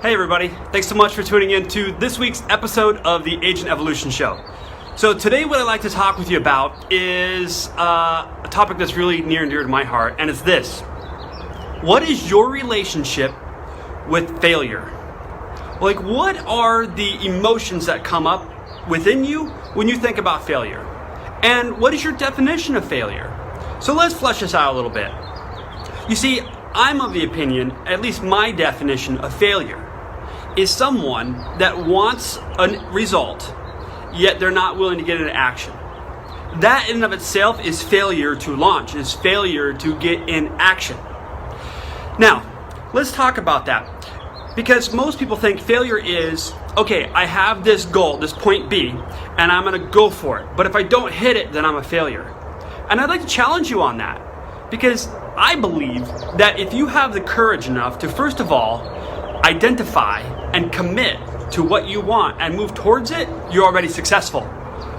Hey everybody, thanks so much for tuning in to this week's episode of the Agent Evolution Show. So today what I'd like to talk with you about is a topic that's really near and dear to my heart, and it's this. What is your relationship with failure? Like, what are the emotions that come up within you when you think about failure? And what is your definition of failure? So let's flesh this out a little bit. You see, I'm of the opinion, at least my definition of failure, is someone that wants a result, yet they're not willing to get into action. That in and of itself is failure to launch, is failure to get in action. Now, let's talk about that. Because most people think failure is, okay, I have this goal, this point B, and I'm gonna go for it. But if I don't hit it, then I'm a failure. And I'd like to challenge you on that. Because I believe that if you have the courage enough to, first of all, identify and commit to what you want and move towards it, you're already successful.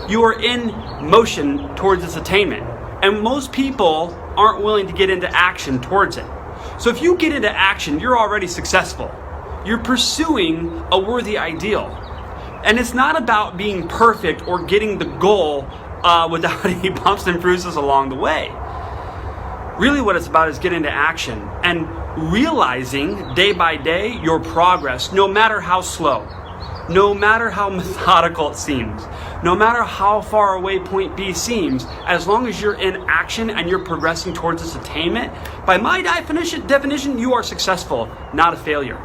You are in motion towards its attainment. And most people aren't willing to get into action towards it. So if you get into action, you're already successful. You're pursuing a worthy ideal. And it's not about being perfect or getting the goal without any bumps and bruises along the way. Really what it's about is getting into action and realizing day by day your progress, no matter how slow, no matter how methodical it seems, no matter how far away point B seems, as long as you're in action and you're progressing towards this attainment, by my definition, you are successful, not a failure.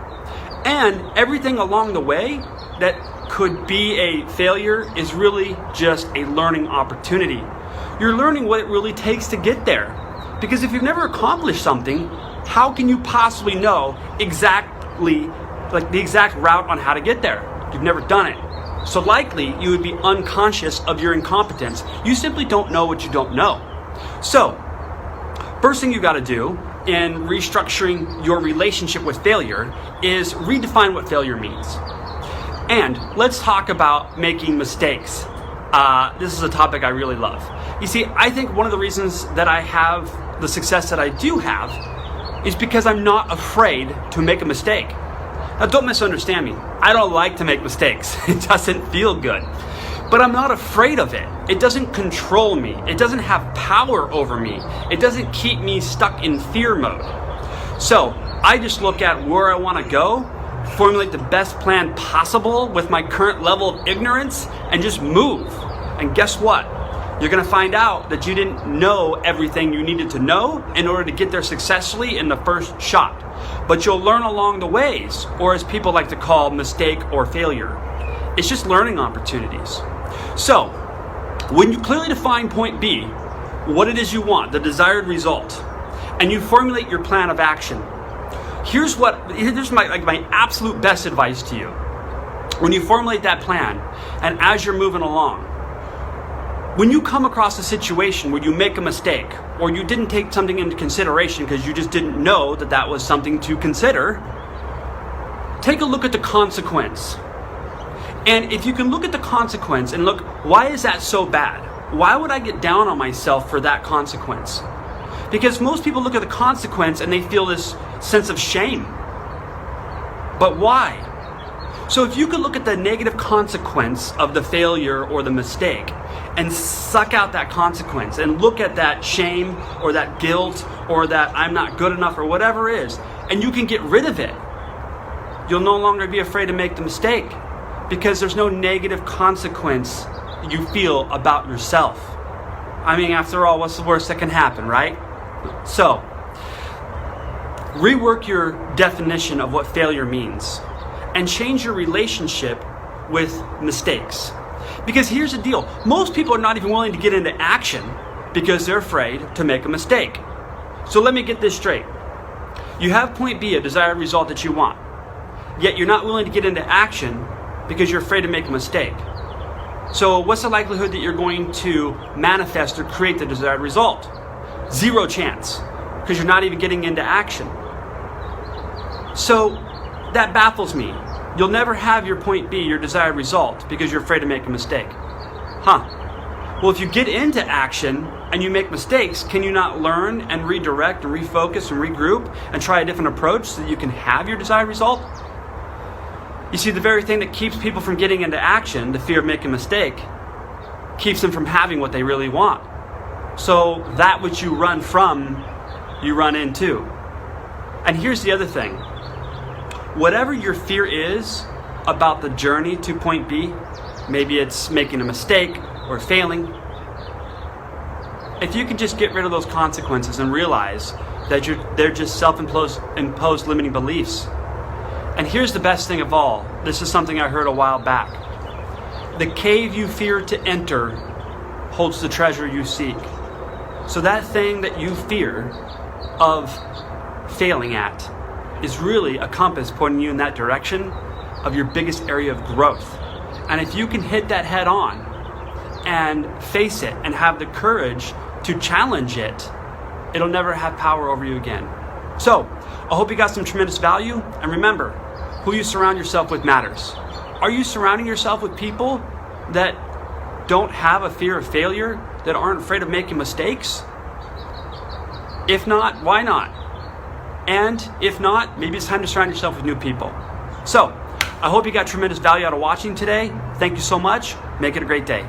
And everything along the way that could be a failure is really just a learning opportunity. You're learning what it really takes to get there. Because if you've never accomplished something, how can you possibly know exactly, like the exact route on how to get there? You've never done it. So likely you would be unconscious of your incompetence. You simply don't know what you don't know. So, first thing you got to do in restructuring your relationship with failure is redefine what failure means. And let's talk about making mistakes. This is a topic I really love. You see, I think one of the reasons that I have the success that I do have is because I'm not afraid to make a mistake. Now, don't misunderstand me. I don't like to make mistakes. It doesn't feel good. But I'm not afraid of it. It doesn't control me. It doesn't have power over me. It doesn't keep me stuck in fear mode. So I just look at where I want to go, formulate the best plan possible with my current level of ignorance, and just move. And guess what? You're going to find out that you didn't know everything you needed to know in order to get there successfully in the first shot. But you'll learn along the ways, or as people like to call mistake or failure. It's just learning opportunities. So, when you clearly define point B, what it is you want, the desired result, and you formulate your plan of action, here's my absolute best advice to you. When you formulate that plan, and as you're moving along, when you come across a situation where you make a mistake, or you didn't take something into consideration because you just didn't know that that was something to consider, take a look at the consequence. And if you can look at the consequence and look, why is that so bad? Why would I get down on myself for that consequence? Because most people look at the consequence and they feel this sense of shame. But why? So if you could look at the negative consequence of the failure or the mistake and suck out that consequence and look at that shame or that guilt or that I'm not good enough or whatever it is, and you can get rid of it, you'll no longer be afraid to make the mistake because there's no negative consequence you feel about yourself. I mean, after all, what's the worst that can happen, right? So, rework your definition of what failure means and change your relationship with mistakes. Because here's the deal, most people are not even willing to get into action because they're afraid to make a mistake. So let me get this straight. You have point B, a desired result that you want, yet you're not willing to get into action because you're afraid to make a mistake. So what's the likelihood that you're going to manifest or create the desired result? 0 chance, because you're not even getting into action. So that baffles me. You'll never have your point B, your desired result, because you're afraid to make a mistake. Well, if you get into action and you make mistakes, can you not learn and redirect and refocus and regroup and try a different approach so that you can have your desired result? You see, the very thing that keeps people from getting into action, the fear of making a mistake, keeps them from having what they really want. So that which you run from, you run into. And here's the other thing. Whatever your fear is about the journey to point B, maybe it's making a mistake or failing, if you can just get rid of those consequences and realize that they're just self-imposed limiting beliefs. And here's the best thing of all. This is something I heard a while back. The cave you fear to enter holds the treasure you seek. So that thing that you fear of failing at is really a compass pointing you in that direction of your biggest area of growth. And if you can hit that head on and face it and have the courage to challenge it, it'll never have power over you again. So, I hope you got some tremendous value. And remember, who you surround yourself with matters. Are you surrounding yourself with people that don't have a fear of failure, that aren't afraid of making mistakes? If not, why not? And if not, maybe it's time to surround yourself with new people. So, I hope you got tremendous value out of watching today. Thank you so much. Make it a great day.